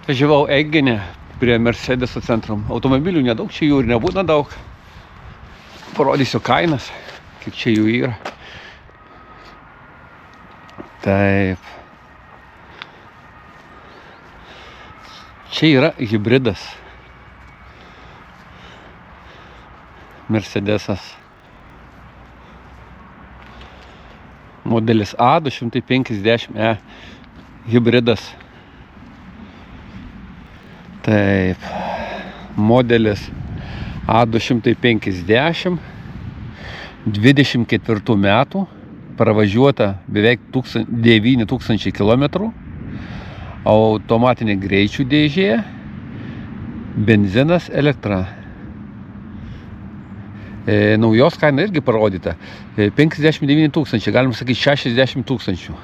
Važiavau Eigenė prie Mercedeso centrum. Automobilių nedaug, čia jų ir nebūna daug. Parodysiu kainas, kiek čia jų yra. Taip. Čia yra hibridas. Mercedesas. Modelis A250E hibridas. Taip. Modelis A250 24 metų. Pravažiuota beveik 9000 km. Automatinė greičių dėžė. Benzinas, elektra. Naujos kaina irgi parodyta. 59 000, galima sakyti 60 000.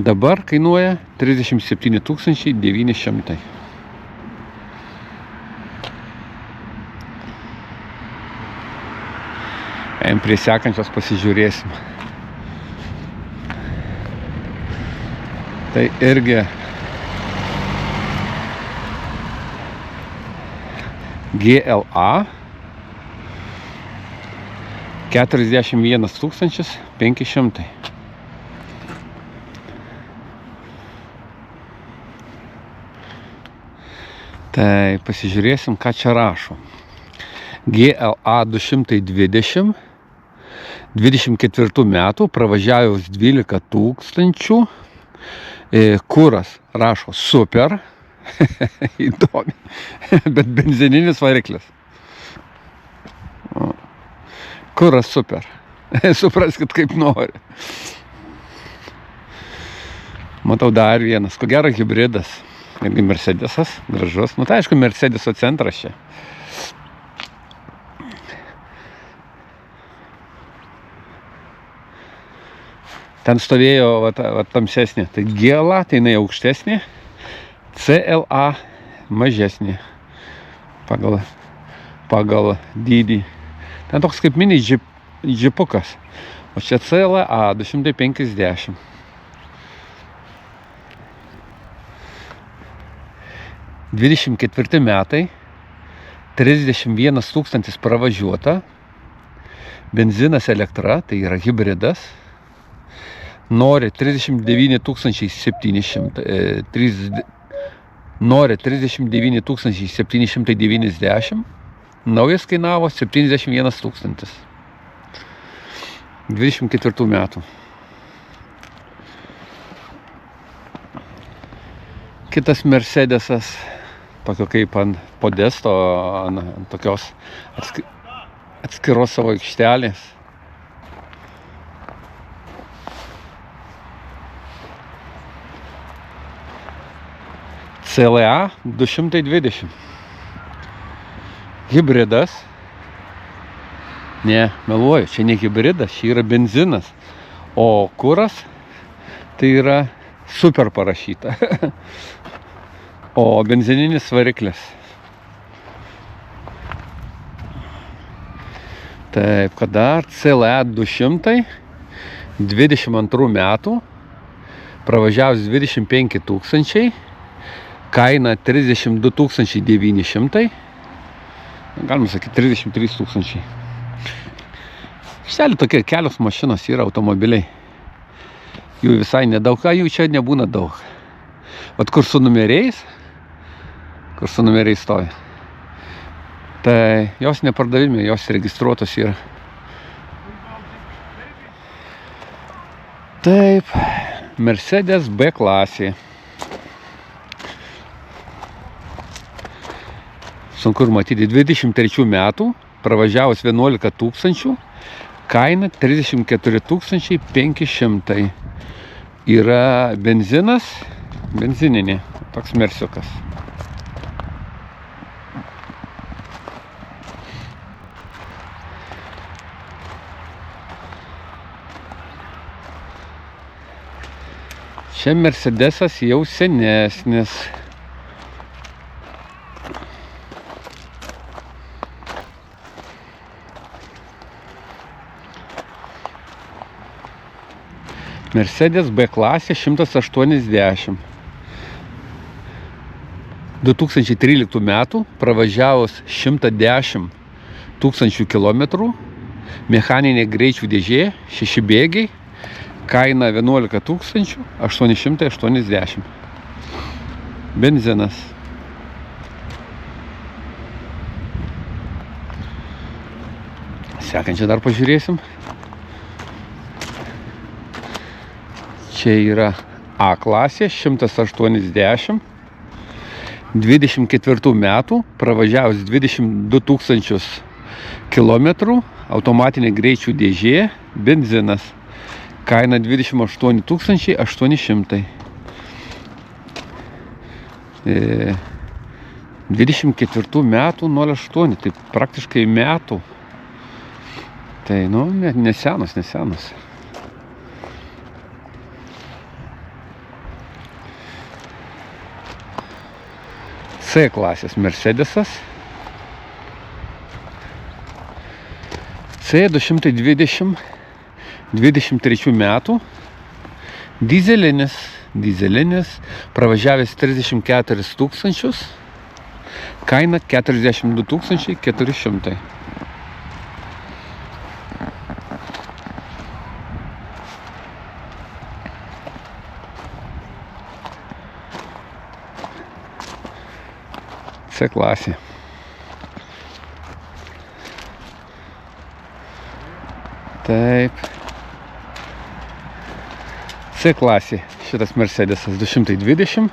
Dabar kainuoja 37 900. Prie sekančios pasižiūrėsim. Tai irgi GLA 41 500. Tai pasižiūrėsim, ką čia rašo. GLA 220 24 metų, pravažiavus 12 000, kuras rašo super, įdomi, bet benzininis variklis. Kuras super, supraskit kaip nori. Matau dar vienas, ko gero hibridas, irgi Mercedesas, gražus, tai aišku Mercedeso centras čia. Ten stovėjo tamsesnė, tai GLA, tai jinai aukštesnė, CLA mažesnė pagal dydį. Ten toks kaip mini džipukas, o čia CLA 250. Dvidešimt ketvirti metai, 31 000 pravažiuota, benzinas, elektra, tai yra hibridas. Nori 39 700, nori 39 790, naujas kainavo 71 000. 24 metų. Kitas Mercedesas, tokio kaip ant podesto, ant tokios atskiros savo aikštelės. CLA 220. Hibridas. Ne, meluoju, čia ne hibridas, čia yra benzinas. O kuras tai yra super parašyta. O benzininis variklis. Taip, kad dar CLA 200 22 metų, pravažiavus 25 000, kaina 32 900, galima sakyti 33 000. Štelį tokie kelios mašinos yra, automobiliai. Jų visai nedaug, jų čia nebūna daug. Vat kur su numeriais stovi. Tai jos nepardavime, jos registruotos yra. Taip, Mercedes B klasė. Sunku ir matyti, 23 metų, pravažiavus 11 000, kaina 34 500. Yra benzinas, benzininė, toks mersiukas. Čia Mercedesas jau senesnis. Mercedes B klasė 180. 2013 metų, pravažiavus 110 tūkstančių kilometrų, mechaninė greičių dėžė, 6 bėgiai, kaina 11 880. Benzinas. Sekančią dar pažiūrėsim. Čia yra A klasė, 180. 24 metų, pravažiavus 22 tūkstančius kilometrų, automatinė greičių dėžė, benzinas. Kaina 28 800. 24 metų 08, tai praktiškai metų. Tai, nesenas. C klasės Mercedesas. C 220, 23 metų. Dizelinis, pravažiavęs 34 tūkstančius. Kaina 42 400. C klasė. Taip. C klasė. Šitas Mercedesas 220.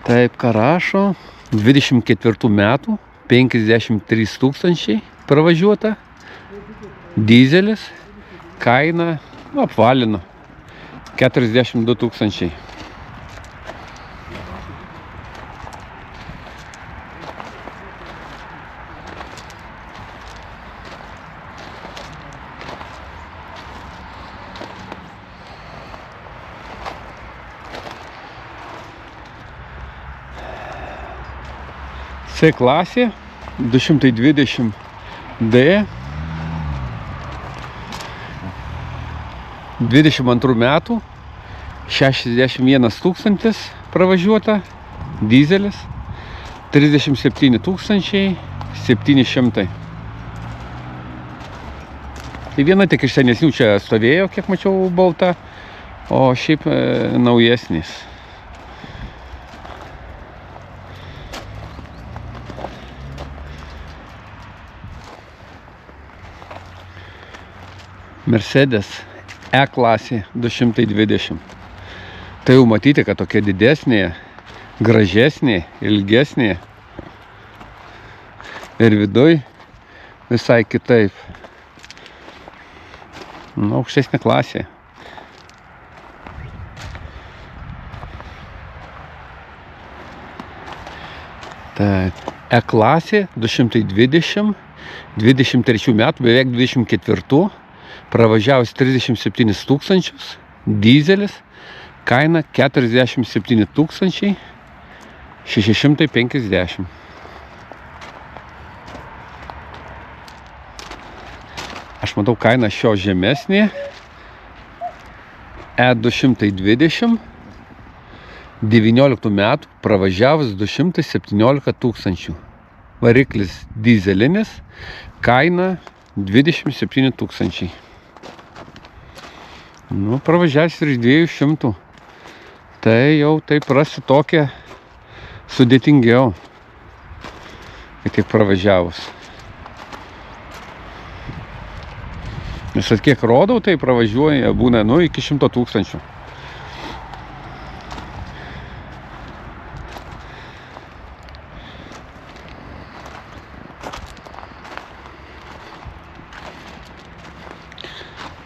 Taip, ką rašo. 24 metų. 53 tūkstančiai pravažiuota. Dizelis. Kaina, apvalino. 42 tūkstančiai. C klasė 220D 22 metų 61 tūkstantis pravažiuota, dizelis 37 700. Tai viena tik iš senesnių čia stovėjo, kiek mačiau, balta, o šiaip naujesnis. Mercedes E klasė 220. Tai jau matyti, kad tokia didesnė, gražesnė, ilgesnė. Ir viduj visai kitaip. Aukštesnė klasė. Taip. E klasė 220, 23 metų, beveik 24. Pravažiavus 37 tūkstančius, dizelis, kaina 47 650. Aš matau, kaina šio žemesnė. E220, 19 metų, pravažiavus 217 tūkstančių. Variklis dizelinis, kaina 27 tūkstančiai. Pravažiavęs ir 200. Tai jau taip rasi tokią sudėtingiau, kai tik pravažiavus. Nes kiek rodau, tai pravažiuoja, būna iki 100 tūkstančių.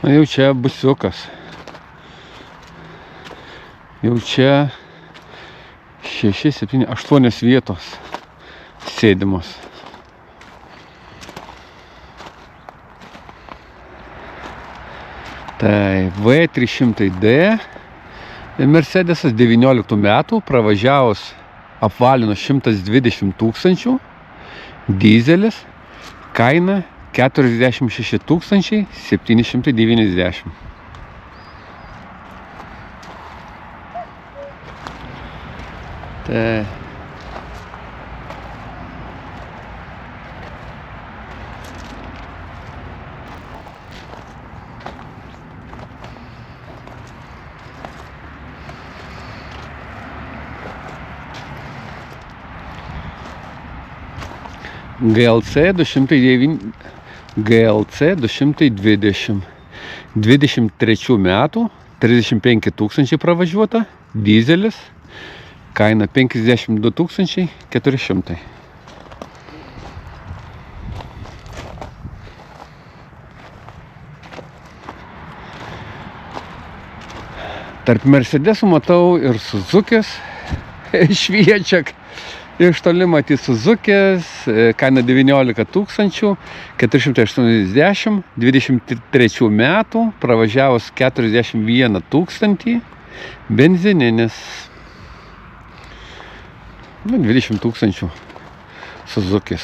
Jau čia busiukas. Jau čia 6, 7, 8 vietos sėdimos. Tai V300D Mercedesas 19 metų, pravažiavus apvalino 120 tūkstančių, dizelis, kaina 46 790. Tai GLC 220, 23 metų, 35 000 pravažiuota, dizelis, kaina 52 400. Tarp Mercedesų matau ir Suzukis šviečia. Iš toli matyti Suzukis, kaina 19 480, 23 metų, pravažiavus 41 000, benzininis. 20 000 Suzukis.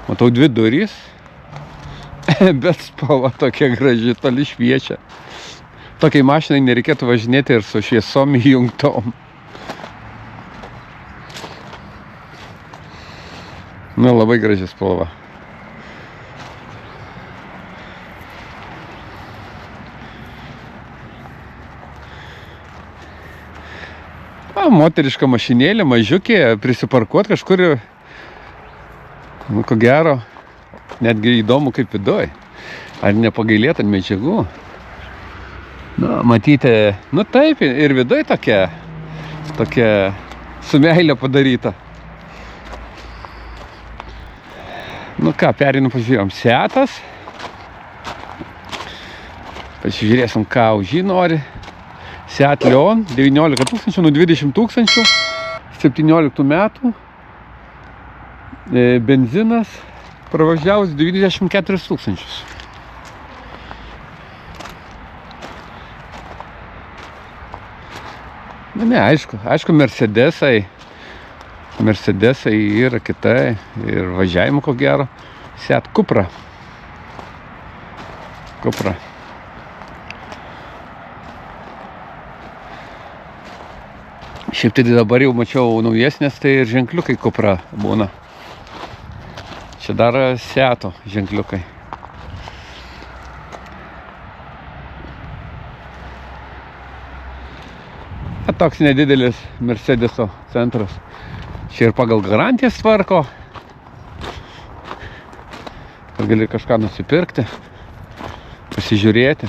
Matau dvi durys, bet spalva tokia graži, toli šviečia. Tokiai mašinai nereikėtų važinėti ir su šviesom įjungtom. Labai graži spalva. Moteriška mašinėlė, mažiukė, prisiparkuot kažkur, ko gero, netgi įdomu kaip vidoj. Ar nepagailėt ant medžiagų? Matyti, taip, ir vidoj tokia su meilė padaryta. Perinu, pažiūrėjom, Seatas. Pasižiūrėsim, ką už jį nori. Seat Leon, 19 000, 20 000, 17 metų. Benzinas, pravažiavus 94 000. Aišku, Mercedesai yra kitai ir važiavimo ko gero. Seat Cupra. Šiaip tai dabar jau mačiau naujesnės, tai ir ženkliukai Cupra būna. Čia dar Seato ženkliukai. Toks nedidelis Mercedeso centras. Čia ir pagal garantijas tvarko. Kad gali kažką nusipirkti, pasižiūrėti.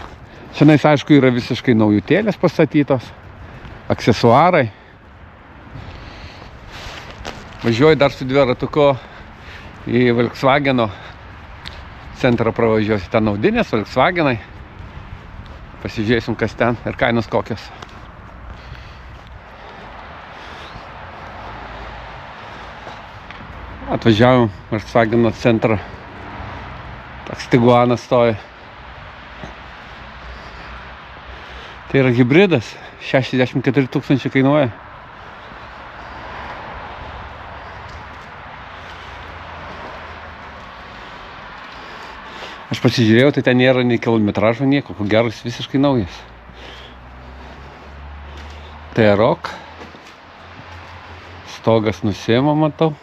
Šiandien, aišku, yra visiškai naujutėlės pastatytos, aksesuarai. Važiuoju dar su dviratuku į Volkswageno centrą, pravažiuosiu ten naudinės Volkswagenai. Pasižiūrėsim, kas ten ir kainos kokios. Atvažiavom Volkswageno centrą. Toks Tiguanas stovi. Tai yra hibridas. 64 000 kainuoja. Aš pasižiūrėjau, tai ten nėra nei kilometražo, nieko. Ko gero, jis visiškai naujas. Tai Rock. Stogas nusiima, matau.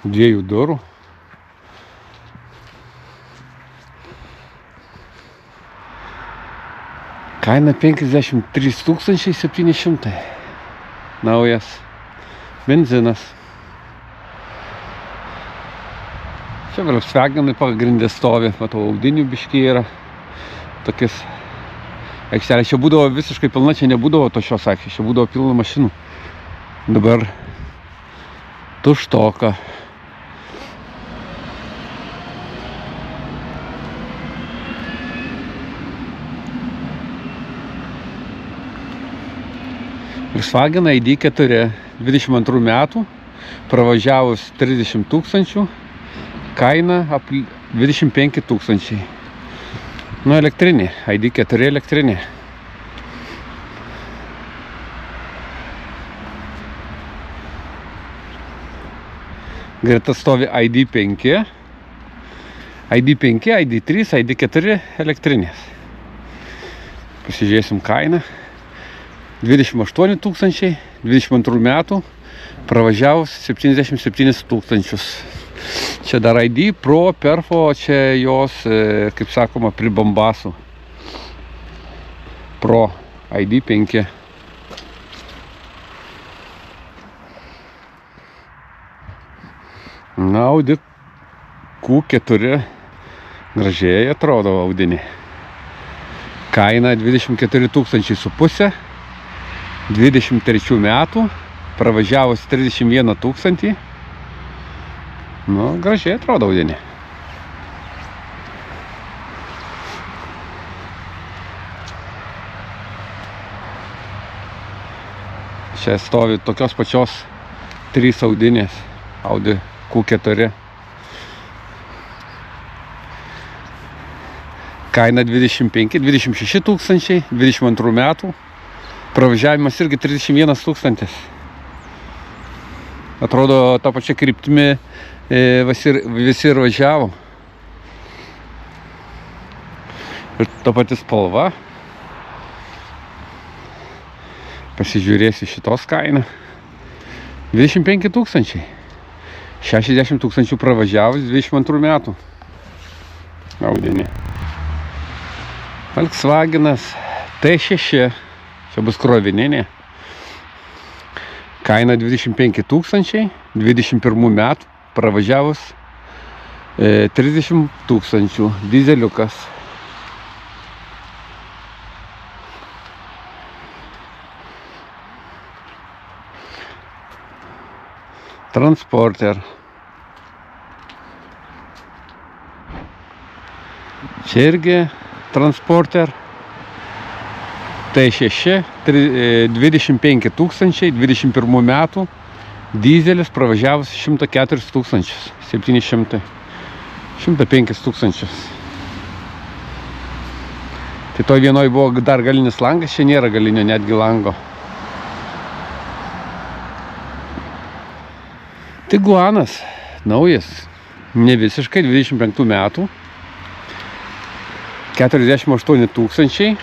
2 durų. Kaina 53 700. Naujas. Benzinas. Čia Volkswagenai pagrindė stovi. Matau, audinių biškiai yra. Tokis aikštelė. Čia būdavo visiškai pilna, čia nebūdavo tošios aikštės. Čia būdavo pilna mašinų. Dabar tuštoka. Volkswagen ID4 22 metų, pravažiavus 30 000, kaina 25 000. Elektrinė, ID4 elektrinė. Greta stovi ID5, ID3, ID4 elektrinės. Pasižiūrėsim kainą. 28 tūkstančiai, 22 metų, pravažiavus 77 tūkstančius. Čia dar ID Pro Perfo, čia jos, kaip sakoma, pribambasų. Pro ID 5. Na, Audi Q4 gražiai atrodo Audinį. Kaina 24 tūkstančiai su pusė, 23 metų, pravažiavus 31 tūkstantį. Nu, gražiai atrodo Audinį. Čia stovi tokios pačios 3 Audinės, Audi Q4. Kaina 26 tūkstančiai, 22 metų, pravažiavimas irgi 31 tūkstantis. Atrodo, tą pačią kryptimį visi ir važiavom. Ir ta pati spalva. Pasižiūrėsiu šitos kainą. 25 tūkstančiai. 60 tūkstančių pravažiavus 22 metų. Audinį. Volkswagenas T6. Čia bus krovininė. Kaina 25 tūkstančiai. 21 metų pravažiavus 30 tūkstančių. Dizeliukas. Transporter. Čia irgi Transporter. T6, 25 tūkstančiai, 21 metų. Dizelis pravažiavus 104 tūkstančius, 700, 105 tūkstančius. Tai toj vienoj buvo dar galinis langas, čia nėra galinio netgi lango. Tiguanas, naujas, ne visiškai, 25 metų, 48 tūkstančiai,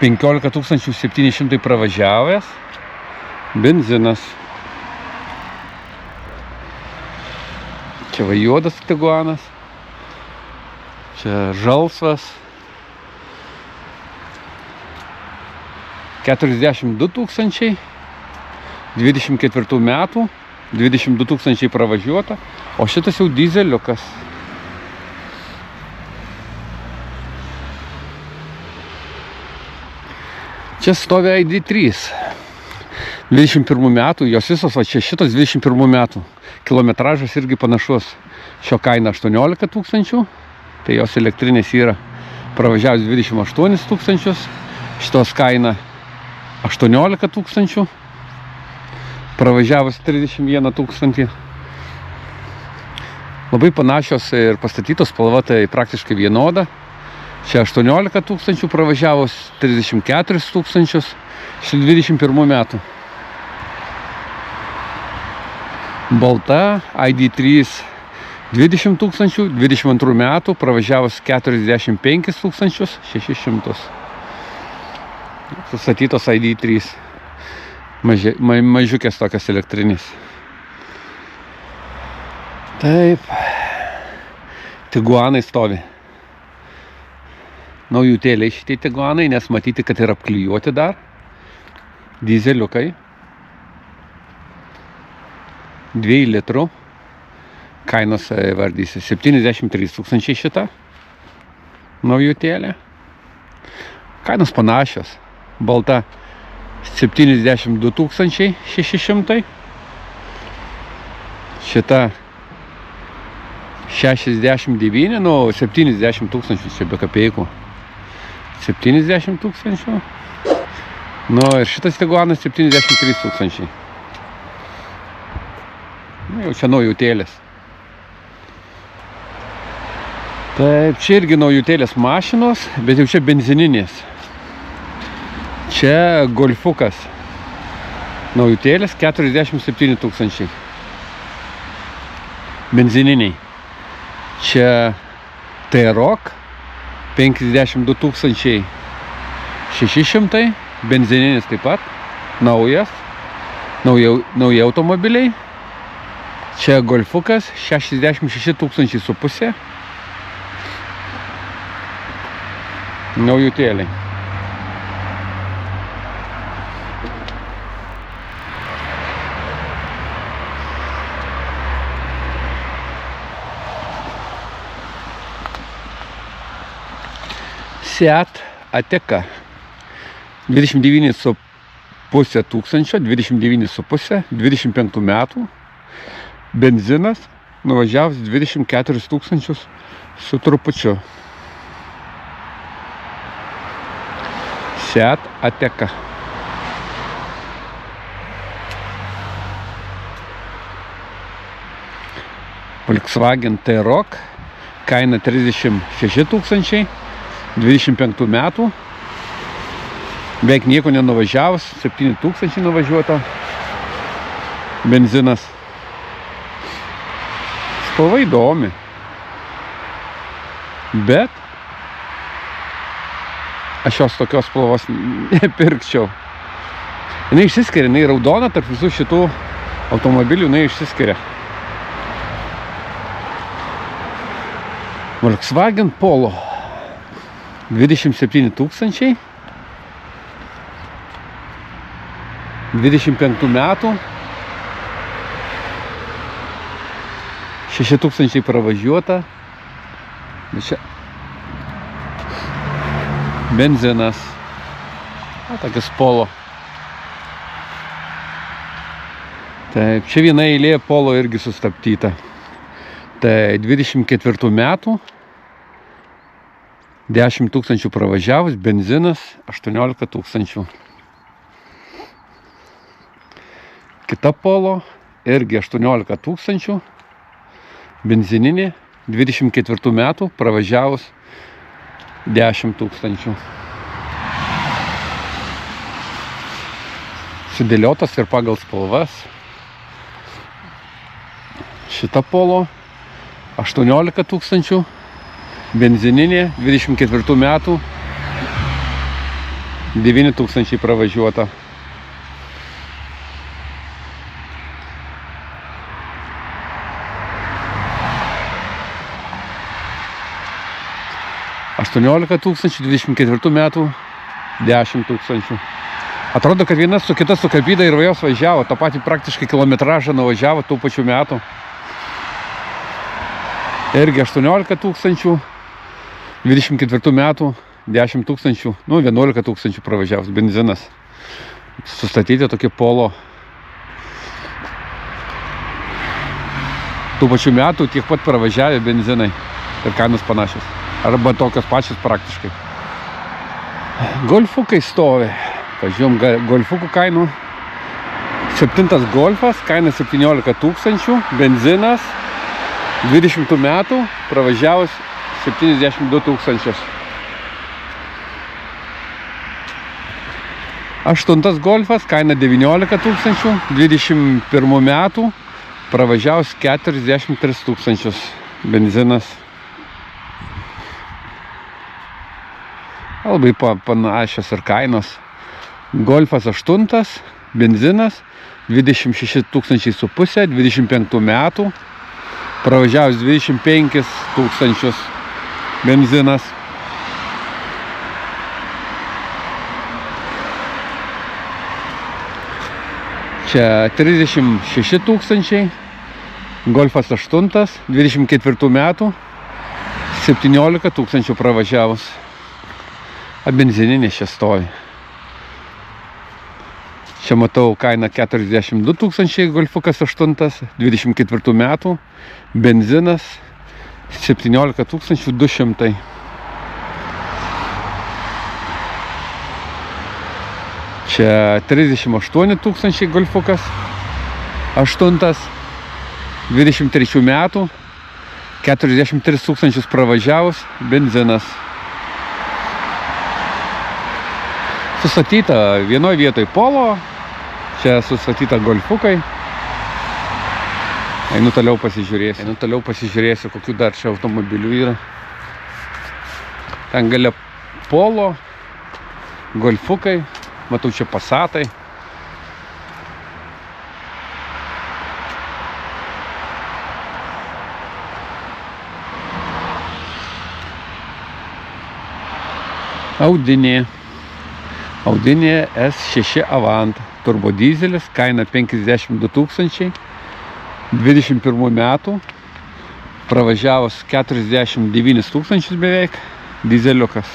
15 700 pravažiavęs, benzinas. Čia va juodas Tiguanas, čia žalsvas, 42 tūkstančiai, 24 metų, 22 tūkstančiai pravažiuota, o šitas jau dizeliukas. Čia stovi ID3, 21 metų, jos visos, va čia šitas 21 metų, kilometražas irgi panašus, šio kaina 18 tūkstančių, tai jos elektrinės yra pravažiavus 28 tūkstančius, šitos kaina 18 tūkstančių, pravažiavus 31 tūkstantį. Labai panašios ir pastatytos, spalva tai praktiškai vienoda. Čia 18 tūkstančių pravažiavus 34 tūkstančius, šį 21 metų. Balta, ID3 20 tūkstančių, 22 metų, pravažiavus 45 tūkstančius, 600. Sustatytos ID3. Mažiukės tokios elektrinės. Taip. Tiguanai stovi. Naujutėliai šitie Tiguanai, nes matyti, kad yra apklijuoti dar. Dizeliukai. 2 litrų. Kainos vardysi 73 tūkstančiai šita. Naujutėlė. Kainos panašios. Balta 72 tūkstančiai 600. Šita 69, nu 70 tūkstančių, čia be kapeikų. 70 tūkstančių. Nu ir šitas Tiguanas 73 tūkstančiai. Nu, jau čia naujutėlės. Taip, čia irgi naujutėlės mašinos, bet jau čia benzininės. Čia Golfukas. Naujutėlės 47 tūkstančiai. Benzininiai. Čia T-Roc 52 tūkstančiai 600. benzininis taip pat, nauji automobiliai. Čia Golfukas, 66 tūkstančiai su pusė. Naujutėliai. Seat Ateca. 29,5 tūkstančio, 29,5, 25 metų. Benzinas nuvažiavus 24 tūkstančius su trupučiu. Seat Ateca. Volkswagen T-Roc. Kaina 36 tūkstančiai. 25 metų. Beveik nieko nenuvažiavus. 7 tūkstančiai nuvažiuota. Benzinas. Spalva įdomi. Bet aš jos tokios spalvos nepirkčiau. Jinai išsiskiria, jinai raudona, tarp visų šitų automobilių jinai išsiskiria. Volkswagen Polo. 27 tūkstančiai. 25 metų. 6 tūkstančiai pravažiuota. Bet čia benzinas. Tokias Polo. Taip, čia viena eilė Polo irgi sustabdyta. Tai 24 metų. 10 tūkstančių pravažiavus, benzinas 18 tūkstančių. Kita Polo irgi 18 tūkstančių. Benzininė 24 metų pravažiavus 10 tūkstančių. Sudėliotas ir pagal spalvas. Šita Polo 18 tūkstančių. Benzininė 24 metų 9 tūkstančiai pravažiuota. $18 tūkstančių, 24 metų 10 tūkstančių. Atrodo, kad viena su kita sukabida ir jos važiavo, tą patį praktiškai kilometražą nuvažiavo tų pačių metų. Irgi 18 tūkstančių, 24 metų 10 tūkstančių, 11 tūkstančių pravažiavus, benzinas. Sustatyti tokie Polo. Tų pačių metų tiek pat pravažiavę benzinai ir kainos panašios. Arba tokios pačios praktiškai. Golfukai stovi. Pažiūrėjom Golfukų kainų. 7 Golfas, kaina 17 tūkstančių, benzinas 20 metų, pravažiavus 72 tūkstančius. 8 Golfas, kaina 19 tūkstančių, 21 metų, pravažiavus 43 tūkstančius, benzinas. Labai panašios ir kainos. Golfas 8, benzinas 26 tūkstančiai su pusė, 25 metų, pravažiavus 25 tūkstančius, benzinas. Čia 36 tūkstančiai, Golfas 8, 24 metų, 17 tūkstančių pravažiavus. A benzininė čia stovi. Čia matau kaina 42 tūkstančiai, Golfukas 8, 24 metų, benzinas 17 200. Čia 38 tūkstančiai Golfukas 8, 23 metų, 43 tūkstančius pravažiavus, benzinas. Sustatyta vienoje vietoje Polo, čia sustatyta Golfukai. Einu toliau pasižiūrėsiu, kokių dar čia automobilių yra. Ten gale Polo, Golfukai, matau čia Passatai. Audinė S6 Avant, turbo dizelis, kaina 52 000, 21 metų, pravažiavus 49 000 beveik, dizeliukas.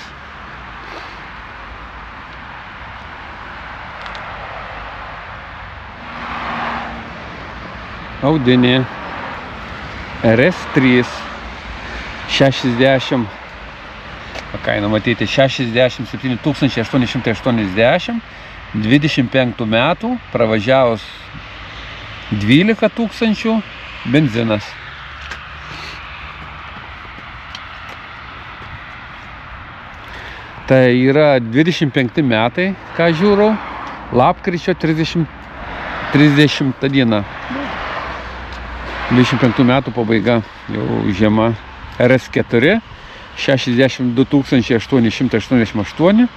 Audinė RS3 60, kaina matyti 67 880, 25 metų, pravažiavus 12 000, benzinas. Tai yra 25 metai, ką žiūrau, lapkričio 30 diena. 25 metų pabaiga, jau žiema. RS4 62 888,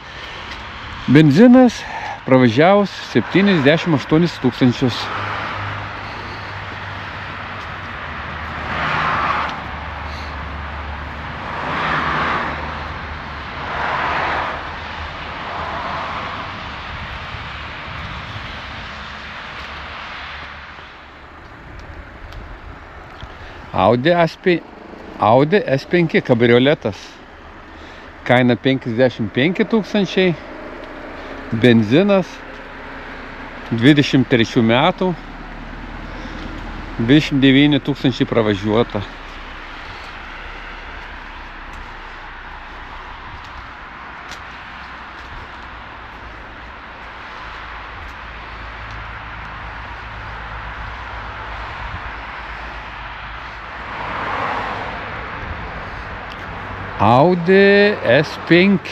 benzinas, pravažiavus 78 000. Audi S5 kabrioletas, kaina 55 000, benzinas, 23 metų, 29 000 pravažiuota. Audi S5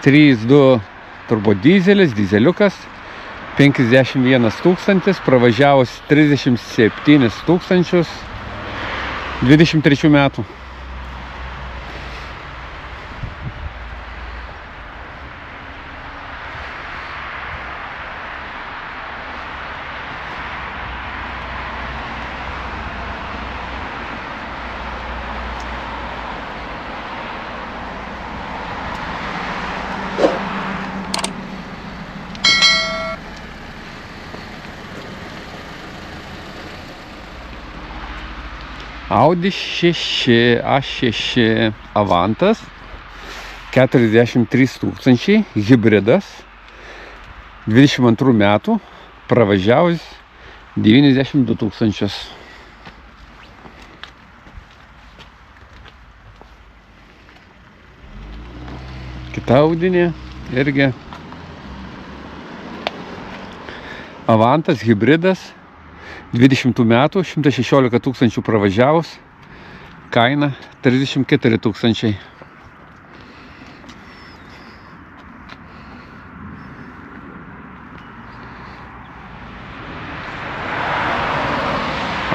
3.2 turbo dizelis, dizeliukas, 51 000, pravažiavus 37 000, 23 metų. Audi 6 A6 Avantas, 43 000, hibridas, 22 metų, pravažiavus 92 000. Kita audinė irgi. Avantas, hibridas, 20 metų, 116 000 pravažiavus, kaina 34 000.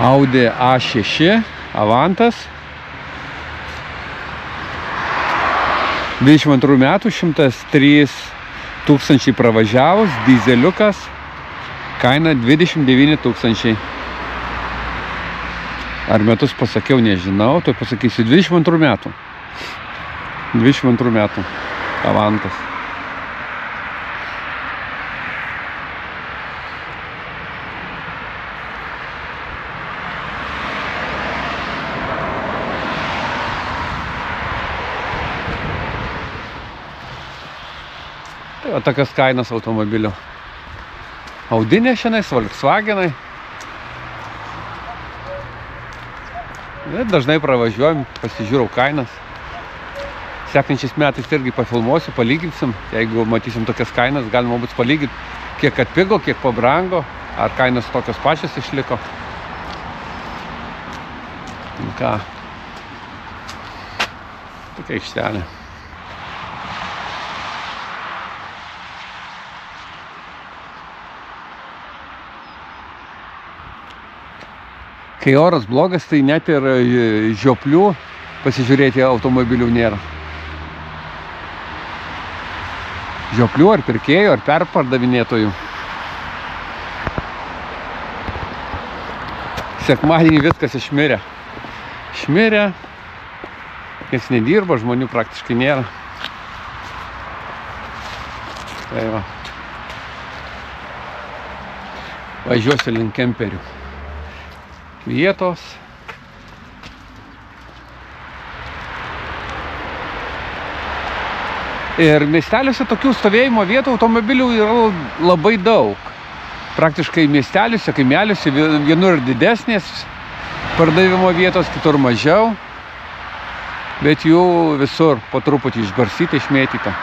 Audi A6 Avantas, 22 metų, 103 000 pravažiavus, dizeliukas, kaina 29 000. Ar metus pasakiau, nežinau, tai pasakysiu 22 metų. 22 metų Avantas. Tai va tokias kainas automobilio. Audinė šiandien, Volkswagenai. Dažnai pravažiuojam, pasižiūrau kainas. Sekančiais metais irgi pafilmuosiu, palyginsim. Jeigu matysim tokias kainas, galima bus palyginti, kiek atpigo, kiek pabrango, ar kainos tokios pačios išliko. Ką? Tokia aikštelė. Kai oras blogas, tai net ir žioplių pasižiūrėti automobilių nėra. žioplių, ar pirkėjų, ar perpardavinėtojų. Sekmadienį viskas išmirė. Išmirė, nieks nedirba, žmonių praktiškai nėra. Tai va. Važiuosiu link kemperių. Vietos. Ir miesteliuose tokių stovėjimo vietų automobilių yra labai daug. Praktiškai miesteliuose, kaimeliuose vienur didesnės pardavimo vietos, kitur mažiau. Bet jų visur po truputį išbarstyta, išmėtyta.